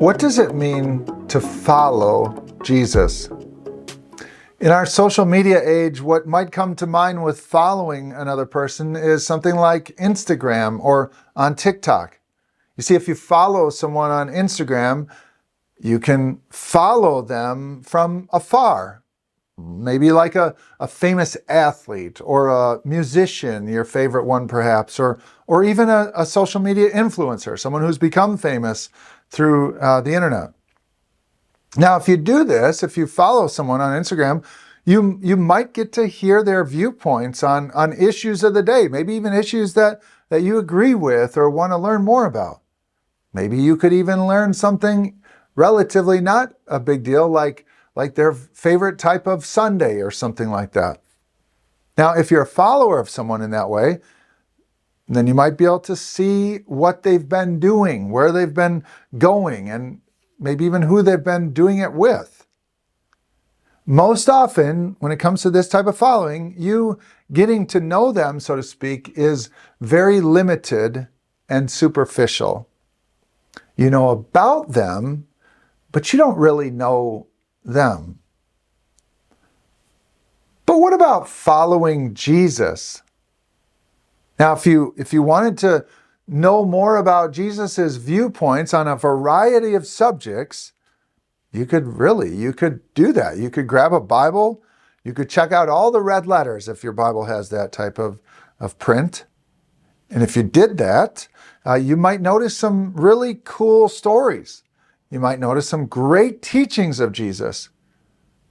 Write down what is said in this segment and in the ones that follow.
What does it mean to follow Jesus? In our social media age, what might come to mind with following another person is something like Instagram or on TikTok. You see, if you follow someone on Instagram, you can follow them from afar. Maybe like a famous athlete or a musician, your favorite one perhaps, or even a social media influencer, someone who's become famous through the internet. Now, if you do this, if you follow someone on Instagram, you might get to hear their viewpoints on issues of the day, maybe even issues that you agree with or want to learn more about. Maybe you could even learn something relatively not a big deal, like their favorite type of sundae or something like that. Now, if you're a follower of someone in that way, then you might be able to see what they've been doing, where they've been going, and maybe even who they've been doing it with. Most often, when it comes to this type of following, you getting to know them, so to speak, is very limited and superficial. You know about them, but you don't really know them. But what about following Jesus? Now, if you wanted to know more about Jesus's viewpoints on a variety of subjects, you could do that. You could grab a Bible. You could check out all the red letters if your Bible has that type of print. And if you did that, you might notice some really cool stories. You might notice some great teachings of Jesus.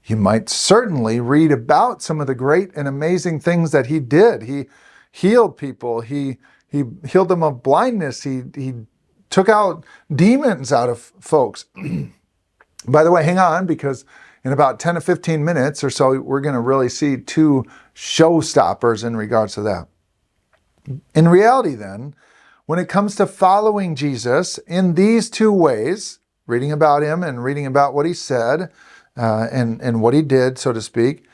You might certainly read about some of the great and amazing things that he did. He healed people. He healed them of blindness. He took out demons out of folks. By the way, hang on, because in about 10 to 15 minutes or so, we're going to really see two showstoppers in regards to that. In reality, then, when it comes to following Jesus in these two ways, reading about him and reading about what he said and what he did, so to speak,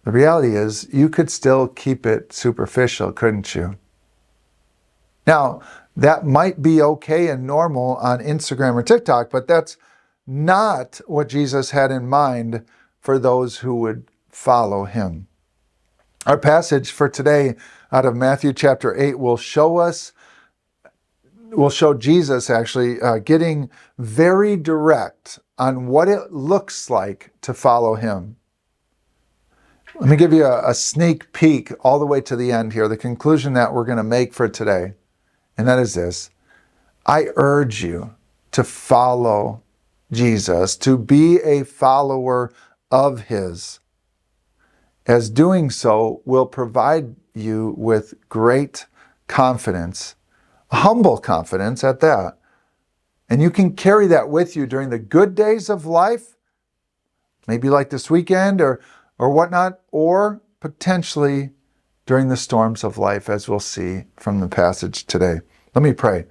the reality is you could still keep it superficial, couldn't you? Now, that might be okay and normal on Instagram or TikTok, but that's not what Jesus had in mind for those who would follow him. Our passage for today out of Matthew chapter 8 will show Jesus actually getting very direct on what it looks like to follow him. Let me give you a sneak peek all the way to the end here, the conclusion that we're going to make for today. And that is this: I urge you to follow Jesus, to be a follower of his, as doing so will provide you with great confidence, humble confidence at that. And you can carry that with you during the good days of life, maybe like this weekend or whatnot, or potentially during the storms of life, as we'll see from the passage today. Let me pray.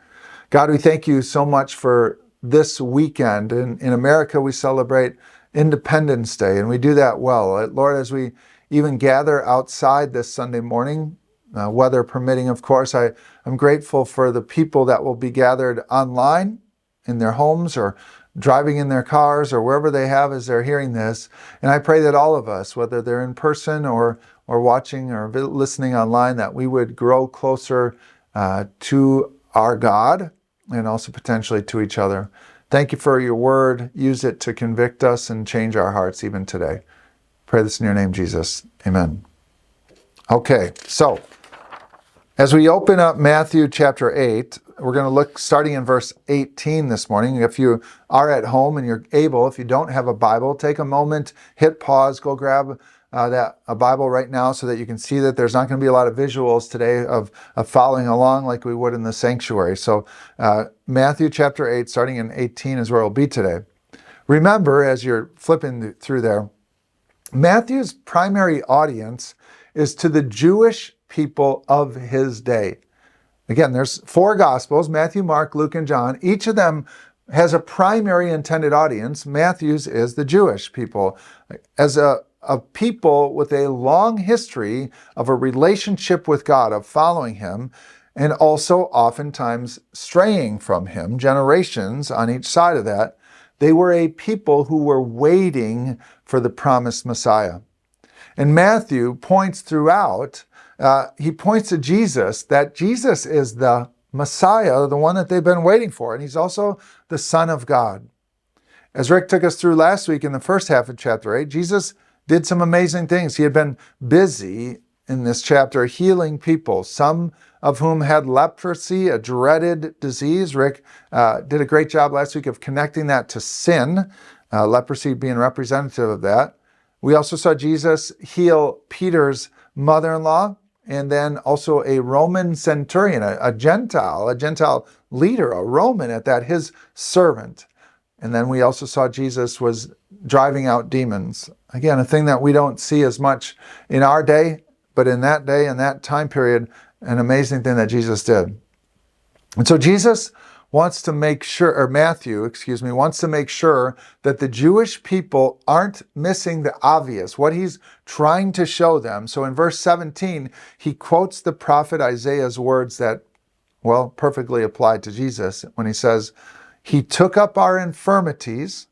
God, we thank you so much for this weekend. In America, we celebrate Independence Day, and we do that well. Lord, as we even gather outside this Sunday morning, weather permitting, of course, I'm grateful for the people that will be gathered online in their homes or driving in their cars or wherever they have as they're hearing this. And I pray that all of us, whether they're in person or watching or listening online, that we would grow closer to our God and also potentially to each other. Thank you for your word. Use it to convict us and change our hearts even today. Pray this in your name, Jesus. Amen. Okay, so as we open up Matthew chapter 8, we're going to look starting in verse 18 this morning. If you are at home and you're able, if you don't have a Bible, take a moment, hit pause, go grab a Bible right now so that you can see that there's not going to be a lot of visuals today of following along like we would in the sanctuary. So Matthew chapter 8, starting in 18 is where we'll be today. Remember, as you're flipping through there, Matthew's primary audience is to the Jewish people of his day. Again, there's 4 Gospels, Matthew, Mark, Luke, and John. Each of them has a primary intended audience. Matthew's is the Jewish people. As a people with a long history of a relationship with God, of following him, and also oftentimes straying from him, generations on each side of that. They were a people who were waiting for the promised Messiah. And Matthew points throughout, he points to Jesus, that Jesus is the Messiah, the one that they've been waiting for, and he's also the Son of God. As Rick took us through last week in the first half of chapter 8, Jesus did some amazing things. He had been busy in this chapter healing people, some of whom had leprosy, a dreaded disease. Rick did a great job last week of connecting that to sin, leprosy being representative of that. We also saw Jesus heal Peter's mother-in-law, and then also a Roman centurion, a Gentile leader, a Roman at that, his servant. And then we also saw Jesus was driving out demons. Again, a thing that we don't see as much in our day, but in that day, in that time period, an amazing thing that Jesus did. And so Jesus wants to make sure, or Matthew, wants to make sure that the Jewish people aren't missing the obvious, what he's trying to show them. So in verse 17, he quotes the prophet Isaiah's words that, well, perfectly applied to Jesus when he says, "He took up our infirmities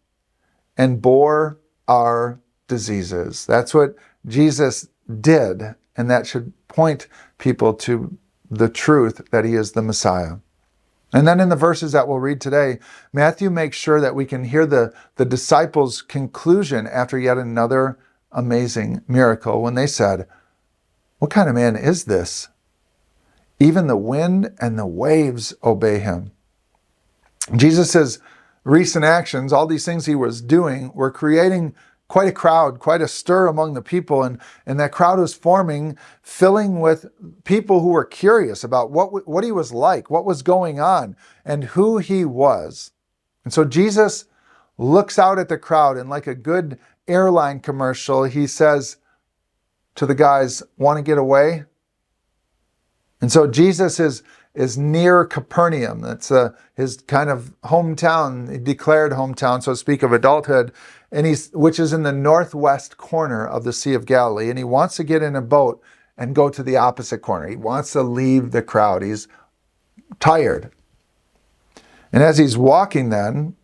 and bore our diseases." That's what Jesus did, and that should point people to the truth that he is the Messiah. And then in the verses that we'll read today, Matthew makes sure that we can hear the disciples' conclusion after yet another amazing miracle when they said, "What kind of man is this? Even the wind and the waves obey him." Jesus' recent actions, all these things he was doing, were creating quite a crowd, quite a stir among the people. And that crowd was forming, filling with people who were curious about what he was like, what was going on, and who he was. And so Jesus looks out at the crowd, and like a good airline commercial, he says to the guys, "Want to get away?" And so Jesus is near Capernaum. That's his kind of hometown, declared hometown, so to speak, of adulthood, and which is in the northwest corner of the Sea of Galilee. And he wants to get in a boat and go to the opposite corner. He wants to leave the crowd. He's tired. And as he's walking then,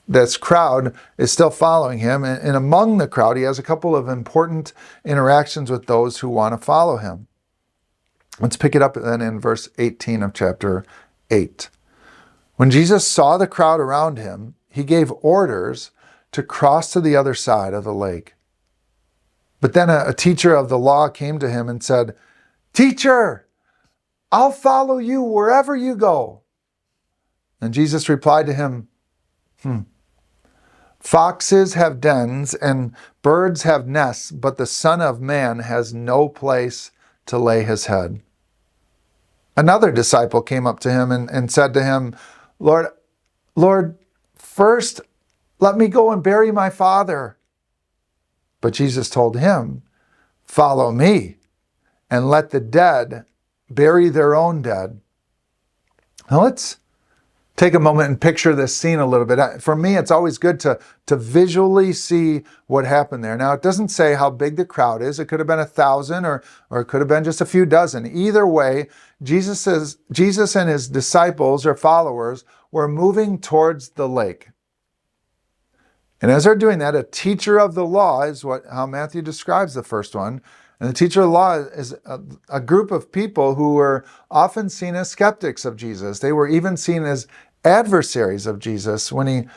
this crowd is still following him. And among the crowd, he has a couple of important interactions with those who want to follow him. Let's pick it up then in verse 18 of chapter 8. When Jesus saw the crowd around him, he gave orders to cross to the other side of the lake. But then a teacher of the law came to him and said, "Teacher, I'll follow you wherever you go." And Jesus replied to him, "Foxes have dens and birds have nests, but the Son of Man has no place to lay his head." Another disciple came up to him and said to him, Lord, first let me go and bury my father." But Jesus told him, "Follow me and let the dead bury their own dead." Now let's take a moment and picture this scene a little bit. For me, it's always good to visually see what happened there. Now, it doesn't say how big the crowd is. It could have been 1,000 or it could have been just a few dozen. Either way, Jesus and his disciples or followers were moving towards the lake. And as they're doing that, a teacher of the law is how Matthew describes the first one. And the teacher of the law is a group of people who were often seen as skeptics of Jesus. They were even seen as adversaries of Jesus when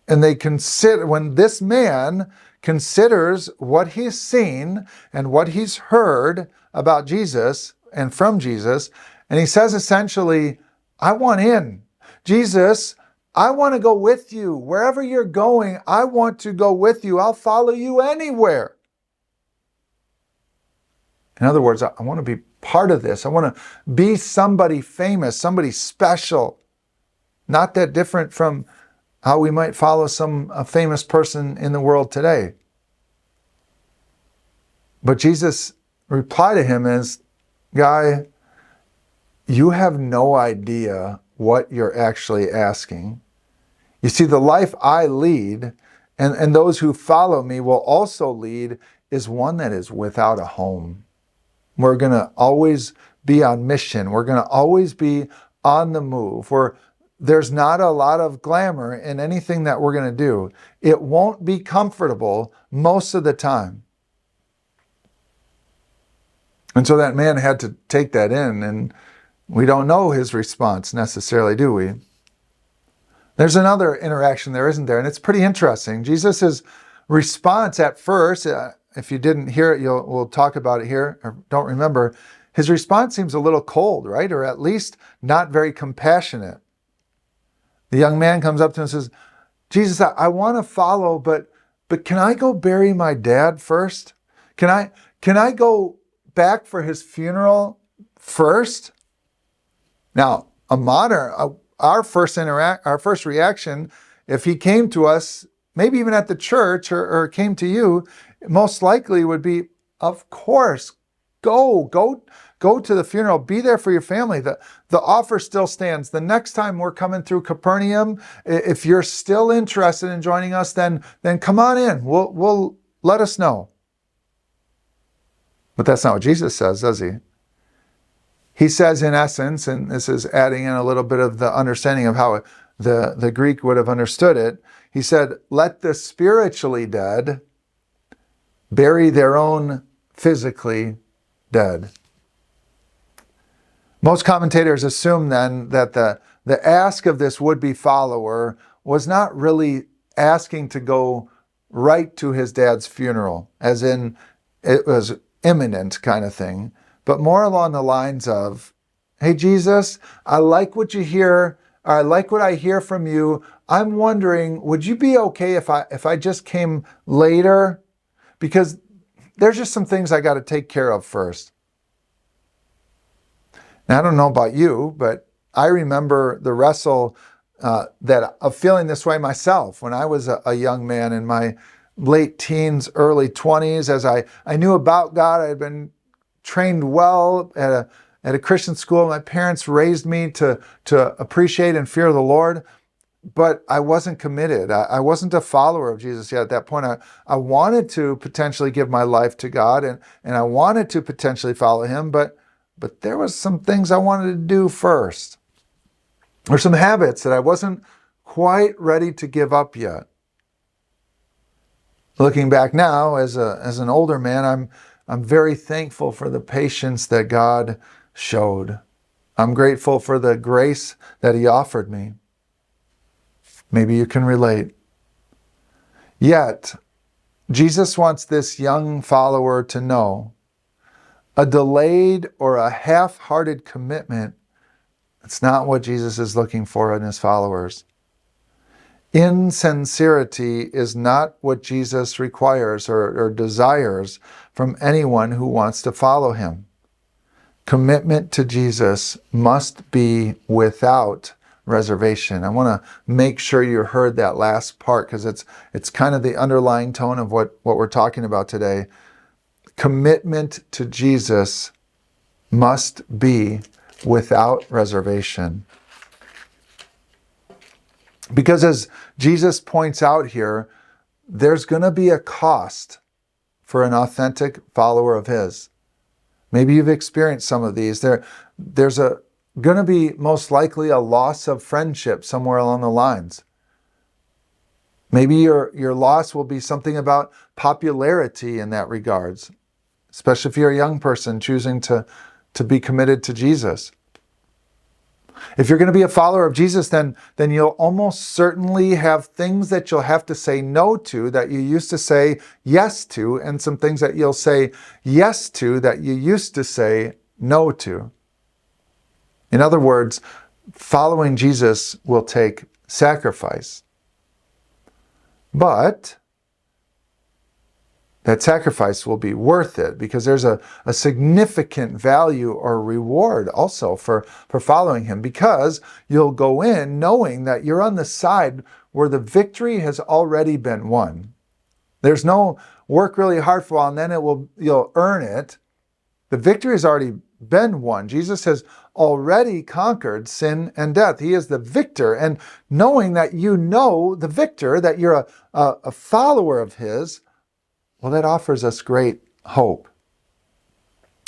when this man considers what he's seen and what he's heard about Jesus and from Jesus, and he says essentially, "I want in. Jesus, I want to go with you. Wherever you're going, I want to go with you. I'll follow you anywhere." In other words, I want to be part of this. I want to be somebody famous, somebody special. Not that different from how we might follow a famous person in the world today. But Jesus' reply to him is, "Guy, you have no idea what you're actually asking. You see, the life I lead and those who follow me will also lead is one that is without a home. We're going to always be on mission. We're going to always be on the move. There's not a lot of glamour in anything that we're going to do. It won't be comfortable most of the time. And so that man had to take that in, and we don't know his response necessarily, do we? There's another interaction there, isn't there? And it's pretty interesting. Jesus' response at first, if you didn't hear it, we'll talk about it here, or don't remember, his response seems a little cold, right? Or at least not very compassionate. The young man comes up to him and says, Jesus, I want to follow, but can I go bury my dad first? Can I go back for his funeral first? Now, our first reaction, if he came to us, maybe even at the church or came to you, most likely would be, of course, go to the funeral, be there for your family. The offer still stands. The next time we're coming through Capernaum, if you're still interested in joining us, then come on in. We'll let us know. But that's not what Jesus says, does he? He says, in essence, and this is adding in a little bit of the understanding of how the Greek would have understood it. He said, let the spiritually dead bury their own physically dead. Most commentators assume then that the ask of this would-be follower was not really asking to go right to his dad's funeral, as in it was imminent kind of thing, but more along the lines of, hey, Jesus, I like what you hear, or I like what I hear from you. I'm wondering, would you be okay if I just came later? Because there's just some things I got to take care of first. Now, I don't know about you, but I remember the wrestle of feeling this way myself when I was a young man in my late teens, early 20s. As I knew about God, I had been trained well at a Christian school. My parents raised me to appreciate and fear the Lord, but I wasn't committed. I wasn't a follower of Jesus yet at that point. I wanted to potentially give my life to God, and I wanted to potentially follow him, but there was some things I wanted to do first, or some habits that I wasn't quite ready to give up yet. Looking back now, as an older man, I'm very thankful for the patience that God showed. I'm grateful for the grace that he offered me. Maybe you can relate. Yet, Jesus wants this young follower to know a delayed or a half-hearted commitment, it's not what Jesus is looking for in his followers. Insincerity is not what Jesus requires or desires from anyone who wants to follow him. Commitment to Jesus must be without reservation. I want to make sure you heard that last part, because it's kind of the underlying tone of what we're talking about today. Commitment to Jesus must be without reservation. Because as Jesus points out here, there's going to be a cost for an authentic follower of his. Maybe you've experienced some of these. There's going to be most likely a loss of friendship somewhere along the lines. Maybe your loss will be something about popularity in that regards, especially if you're a young person choosing to be committed to Jesus. If you're going to be a follower of Jesus, then you'll almost certainly have things that you'll have to say no to that you used to say yes to, and some things that you'll say yes to that you used to say no to. In other words, following Jesus will take sacrifice. But that sacrifice will be worth it, because there's a significant value or reward also for following him, because you'll go in knowing that you're on the side where the victory has already been won. There's no work really hard for a while and then you'll earn it. The victory has already been won. Jesus has already conquered sin and death. He is the victor. And knowing that you know the victor, that you're a follower of his, well, that offers us great hope.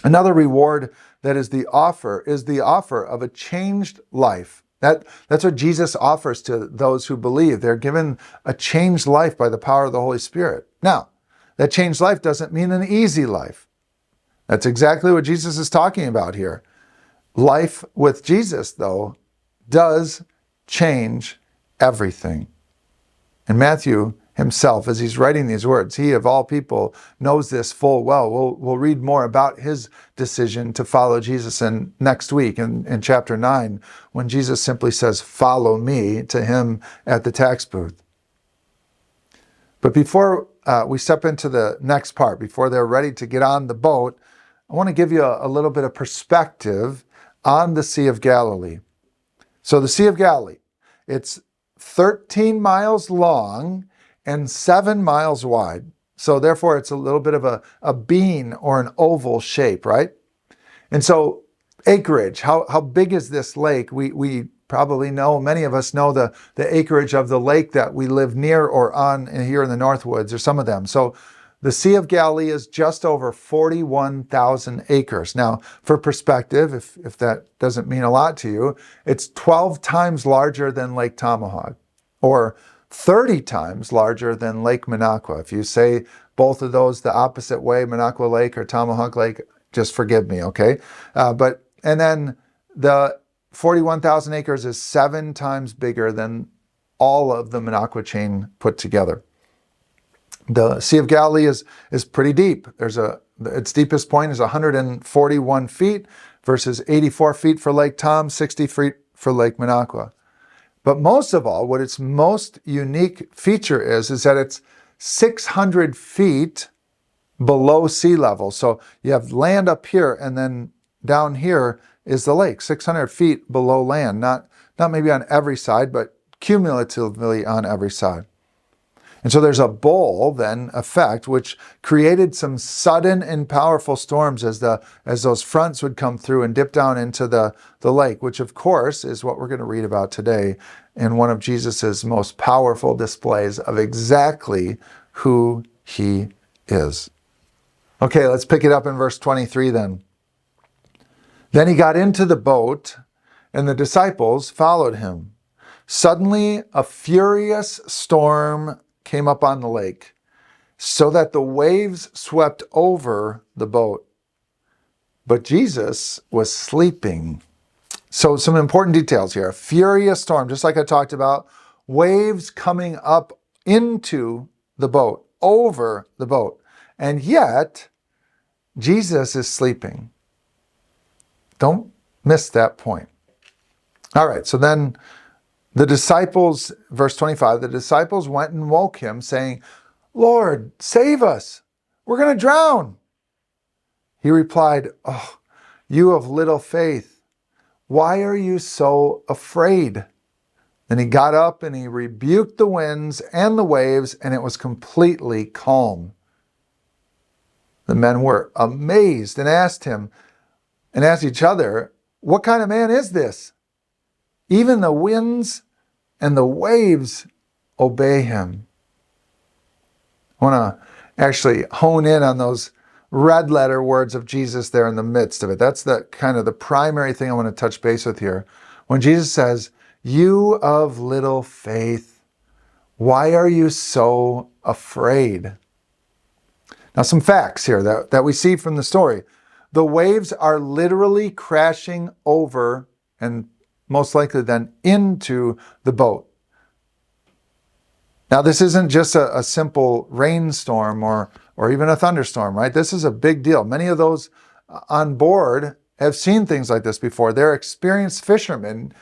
Another reward that is the offer of a changed life. That's what Jesus offers to those who believe. They're given a changed life by the power of the Holy Spirit. Now, that changed life doesn't mean an easy life. That's exactly what Jesus is talking about here. Life with Jesus, though, does change everything. And Matthew himself, as he's writing these words, he of all people knows this full well. We'll read more about his decision to follow Jesus next week in chapter 9, when Jesus simply says, "Follow me," to him at the tax booth. But before we step into the next part, before they're ready to get on the boat, I want to give you a little bit of perspective on the Sea of Galilee. So the Sea of Galilee, it's 13 miles long and 7 miles wide. So therefore, it's a little bit of a bean or an oval shape, right? And so acreage, how big is this lake? We probably know, many of us know the acreage of the lake that we live near or on here in the Northwoods, or some of them. So the Sea of Galilee is just over 41,000 acres. Now, for perspective, if that doesn't mean a lot to you, it's 12 times larger than Lake Tomahawk, or 30 times larger than Lake Minocqua. If you say both of those the opposite way, Minocqua Lake or Tomahawk Lake, just forgive me, okay? And then the 41,000 acres is 7 times bigger than all of the Minocqua chain put together. The Sea of Galilee is pretty deep. Its deepest point is 141 feet versus 84 feet for Lake Tom, 60 feet for Lake Minocqua. But most of all, what its most unique feature is that it's 600 feet below sea level. So you have land up here, and then down here is the lake, 600 feet below land. Not maybe on every side, but cumulatively on every side. And so there's a bowl then effect, which created some sudden and powerful storms as those fronts would come through and dip down into the lake, which of course is what we're going to read about today in one of Jesus's most powerful displays of exactly who he is. Okay, let's pick it up in verse 23 then. Then he got into the boat, and the disciples followed him. Suddenly, a furious storm came up on the lake, so that the waves swept over the boat. But Jesus was sleeping. So some important details here. A furious storm, just like I talked about, waves coming up into the boat, over the boat. And yet, Jesus is sleeping. Don't miss that point. All right, so then the disciples, verse 25, the disciples went and woke him, saying, "Lord, save us. We're going to drown." He replied, "Oh, you of little faith, why are you so afraid?" Then he got up and he rebuked the winds and the waves, and it was completely calm. The men were amazed and asked each other, "What kind of man is this? Even the winds and the waves obey him." I want to actually hone in on those red letter words of Jesus there in the midst of it. That's the kind of the primary thing I want to touch base with here. When Jesus says, "You of little faith, why are you so afraid?" Now, some facts here that we see from the story. The waves are literally crashing over and most likely then into the boat. Now, this isn't just a simple rainstorm or even a thunderstorm, right? This is a big deal. Many of those on board have seen things like this before. They're experienced fishermen,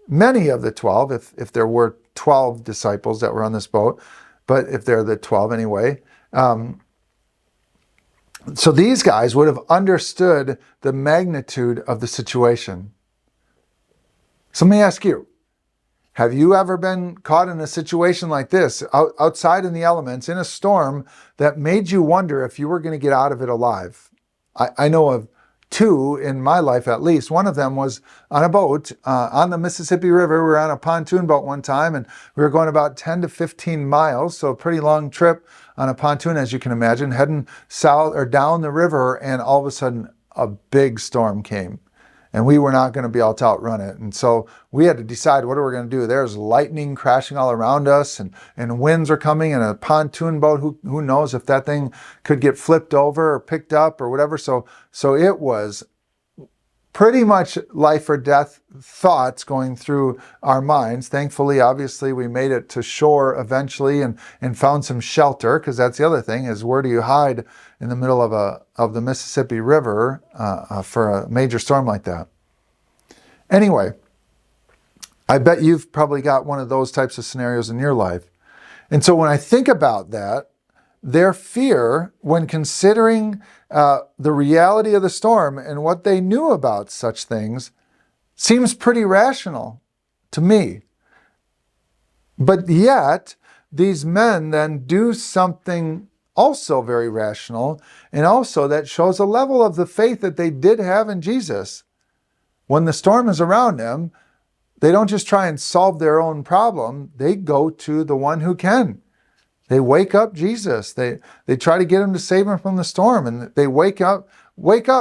many of the 12, if there were 12 disciples that were on this boat, but if they're the 12 anyway. So these guys would have understood the magnitude of the situation. So let me ask you, have you ever been caught in a situation like this, outside in the elements, in a storm that made you wonder if you were going to get out of it alive? I know of two in my life at least. One of them was on a boat on the Mississippi River. We were on a pontoon boat one time, and we were going about 10 to 15 miles, so a pretty long trip on a pontoon, as you can imagine, heading south or down the river, and all of a sudden a big storm came. And we were not going to be able to outrun it. And so we had to decide, what are we going to do? There's lightning crashing all around us, and winds are coming, and a pontoon boat, who knows if that thing could get flipped over or picked up or whatever. So it was pretty much life or death thoughts going through our minds. Thankfully, obviously, we made it to shore eventually and found some shelter, because that's the other thing, is where do you hide in the middle of the Mississippi River for a major storm like that? Anyway, I bet you've probably got one of those types of scenarios in your life. And so when I think about that, their fear, when considering the reality of the storm and what they knew about such things, seems pretty rational to me. But yet, these men then do something also very rational, and also that shows a level of the faith that they did have in Jesus. When the storm is around them, they don't just try and solve their own problem. They go to the one who can. They wake up Jesus. They try to get him to save him from the storm, and they wake up,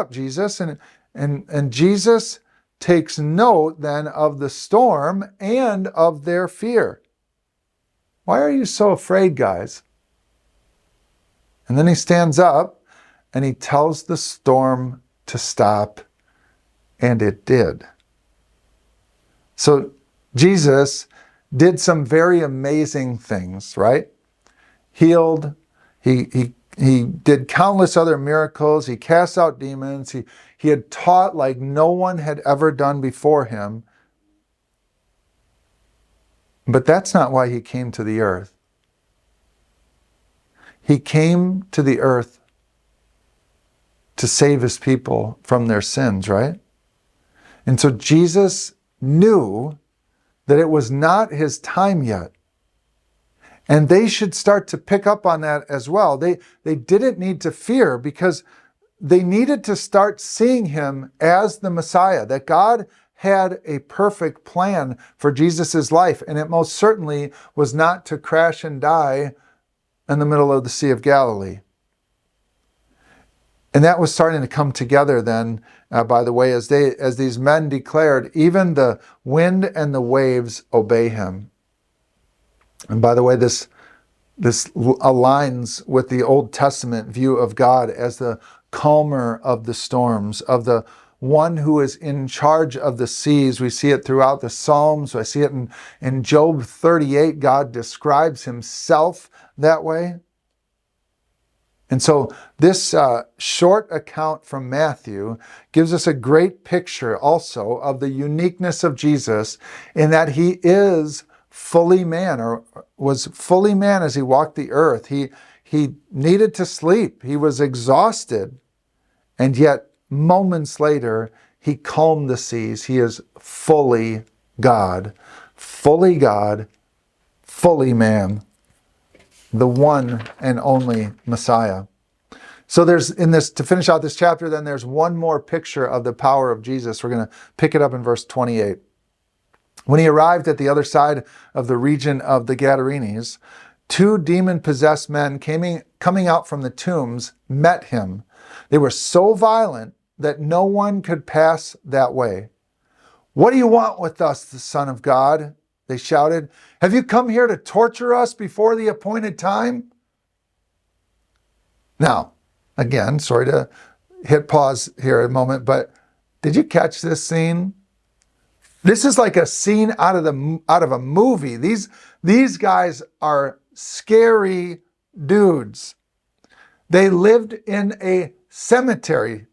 Jesus, and Jesus takes note then of the storm and of their fear. Why are you so afraid, guys? And then he stands up and he tells the storm to stop, and it did. So Jesus did some very amazing things, right? Healed, he did countless other miracles, he cast out demons, he had taught like no one had ever done before him. But that's not why he came to the earth. He came to the earth to save his people from their sins, right? And so Jesus knew that it was not his time yet. And they should start to pick up on that as well. They didn't need to fear, because they needed to start seeing him as the Messiah, that God had a perfect plan for Jesus' life, and it most certainly was not to crash and die in the middle of the Sea of Galilee. And that was starting to come together then, by the way, as these men declared, even the wind and the waves obey him. And by the way, this aligns with the Old Testament view of God as the calmer of the storms, of the one who is in charge of the seas. We see it throughout the Psalms. I see it in Job 38. God describes himself that way. And so this short account from Matthew gives us a great picture also of the uniqueness of Jesus, in that he is fully man, or was fully man as he walked the earth. He needed to sleep. He was exhausted. And yet, moments later, he calmed the seas. He is fully God, fully man, the one and only Messiah. So to finish out this chapter, then there's one more picture of the power of Jesus. We're going to pick it up in verse 28. When he arrived at the other side of the region of the Gadarenes, 2 demon-possessed men coming out from the tombs met him. They were so violent that no one could pass that way. "What do you want with us, the Son of God?" they shouted. "Have you come here to torture us before the appointed time?" Now, again, sorry to hit pause here a moment, but did you catch this scene? This is like a scene out of a movie. These guys are scary dudes. They lived in a cemetery.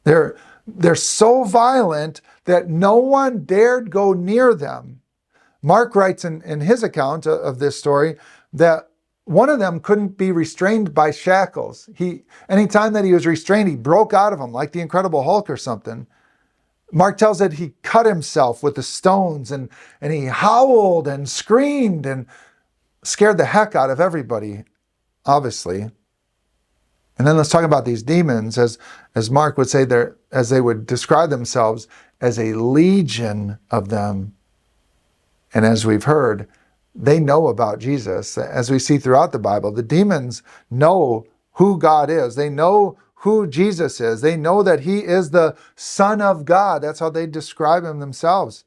They're so violent that no one dared go near them. Mark writes in his account of this story that one of them couldn't be restrained by shackles. Anytime that he was restrained, he broke out of them like the Incredible Hulk or something. Mark tells that he cut himself with the stones, and he howled and screamed and scared the heck out of everybody, obviously. And then let's talk about these demons, as Mark would say, as they would describe themselves as a legion of them. And as we've heard, they know about Jesus. As we see throughout the Bible, the demons know who God is. They know who Jesus is. They know that he is the Son of God. That's how they describe him themselves.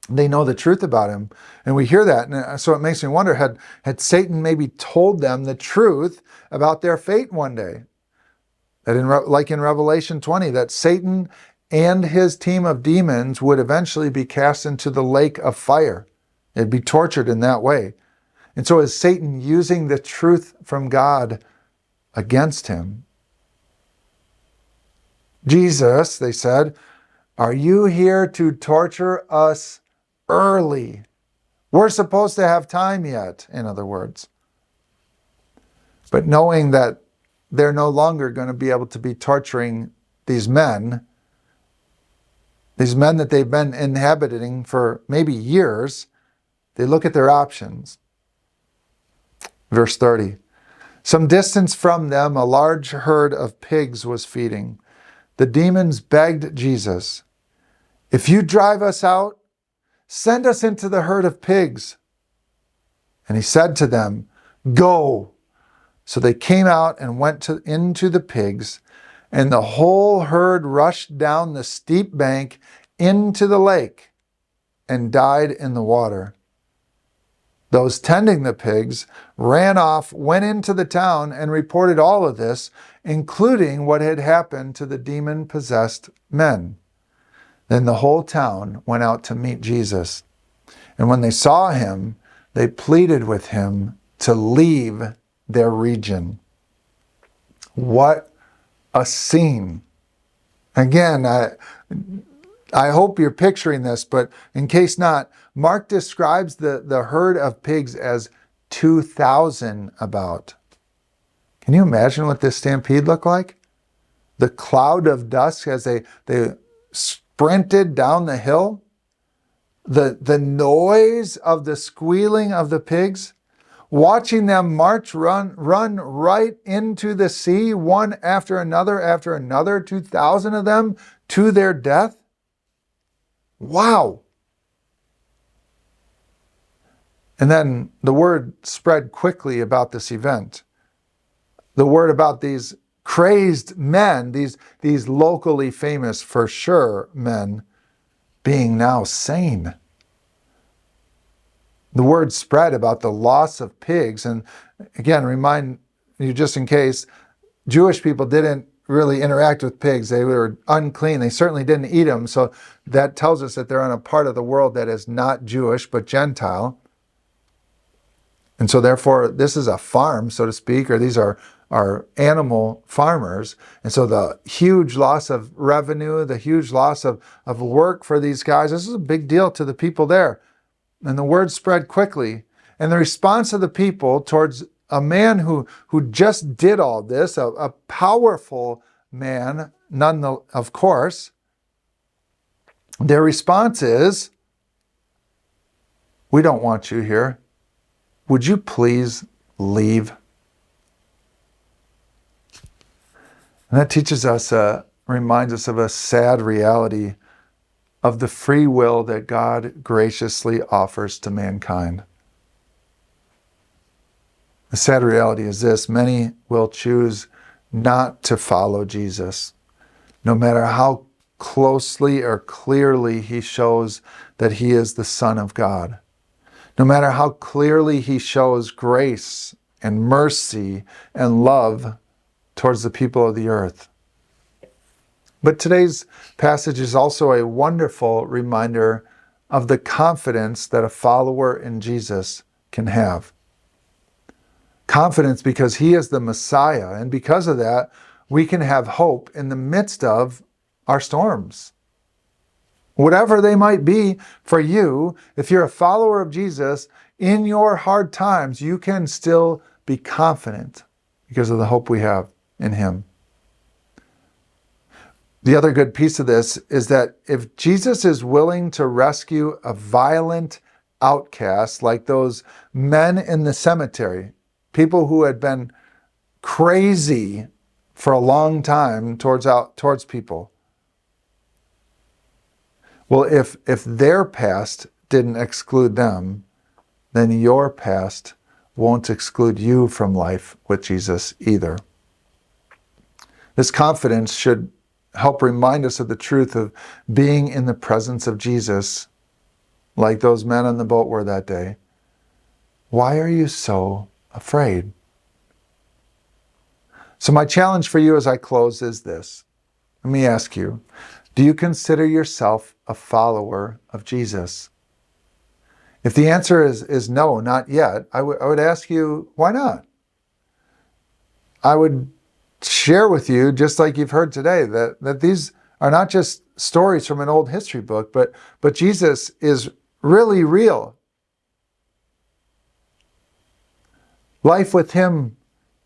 They know the truth about him. And we hear that. And so it makes me wonder, had Satan maybe told them the truth about their fate one day? That like in Revelation 20, that Satan and his team of demons would eventually be cast into the lake of fire. It'd be tortured in that way. And so is Satan using the truth from God against him? Jesus, they said, are you here to torture us early? We're supposed to have time yet, in other words. But knowing that they're no longer going to be able to be torturing these men that they've been inhabiting for maybe years, they look at their options. Verse 30, some distance from them, a large herd of pigs was feeding. The demons begged Jesus, if you drive us out, send us into the herd of pigs. And he said to them, go. So they came out and went into the pigs, and the whole herd rushed down the steep bank into the lake and died in the water. Those tending the pigs ran off, went into the town, and reported all of this, including what had happened to the demon-possessed men. Then the whole town went out to meet Jesus. And when they saw him, they pleaded with him to leave their region. What a scene. Again, I hope you're picturing this, but in case not, Mark describes the herd of pigs as 2,000 about. Can you imagine what this stampede looked like? The cloud of dust as they sprinted down the hill. The noise of the squealing of the pigs. Watching them run right into the sea, one after another, 2,000 of them to their death. Wow. And then the word spread quickly about this event. The word about these crazed men, these locally famous for sure men, being now sane. The word spread about the loss of pigs. And again, remind you just in case, Jewish people didn't really interact with pigs. They were unclean. They certainly didn't eat them. So that tells us that they're on a part of the world that is not Jewish, but Gentile. And so therefore, this is a farm, so to speak, or these are animal farmers. And so the huge loss of revenue, the huge loss of work for these guys, this is a big deal to the people there. And the word spread quickly. And the response of the people towards a man who just did all this, a powerful man, of course, their response is, we don't want you here. Would you please leave? And that teaches us, reminds us of a sad reality of the free will that God graciously offers to mankind. The sad reality is this: many will choose not to follow Jesus, no matter how closely or clearly he shows that he is the Son of God. No matter how clearly he shows grace and mercy and love towards the people of the earth. But today's passage is also a wonderful reminder of the confidence that a follower in Jesus can have. Confidence because he is the Messiah, and because of that, we can have hope in the midst of our storms. Whatever they might be for you, if you're a follower of Jesus, in your hard times, you can still be confident because of the hope we have in him. The other good piece of this is that if Jesus is willing to rescue a violent outcast like those men in the cemetery, people who had been crazy for a long time towards people, well, if their past didn't exclude them, then your past won't exclude you from life with Jesus either. This confidence should help remind us of the truth of being in the presence of Jesus, like those men on the boat were that day. Why are you so afraid? So my challenge for you as I close is this. Let me ask you, do you consider yourself a follower of Jesus? If the answer is no, not yet, I would ask you, why not? I would share with you, just like you've heard today, that these are not just stories from an old history book, but Jesus is really real. Life with him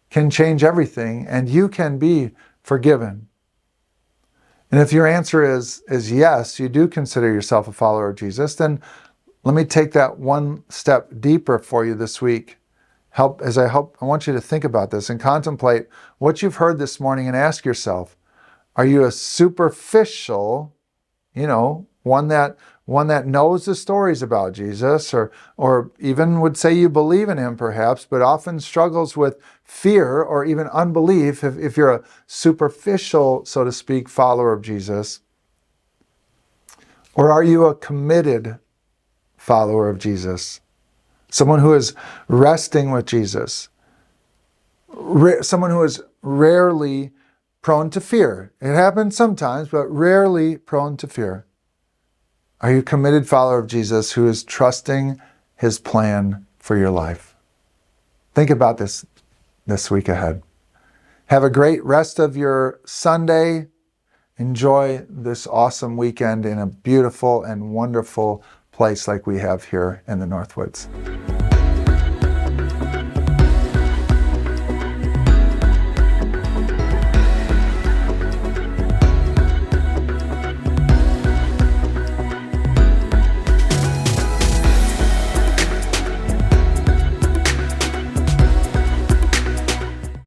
can change everything, and you can be forgiven. And if your answer is yes, you do consider yourself a follower of Jesus, then let me take that one step deeper for you this week. I want you to think about this and contemplate what you've heard this morning and ask yourself, are you a superficial, one that knows the stories about Jesus, or even would say you believe in him perhaps, but often struggles with fear or even unbelief if you're a superficial, so to speak, follower of Jesus? Or are you a committed follower of Jesus? Someone who is resting with Jesus. Someone who is rarely prone to fear. It happens sometimes, but rarely prone to fear. Are you a committed follower of Jesus who is trusting his plan for your life? Think about this week ahead. Have a great rest of your Sunday. Enjoy this awesome weekend in a beautiful and wonderful place like we have here in the Northwoods.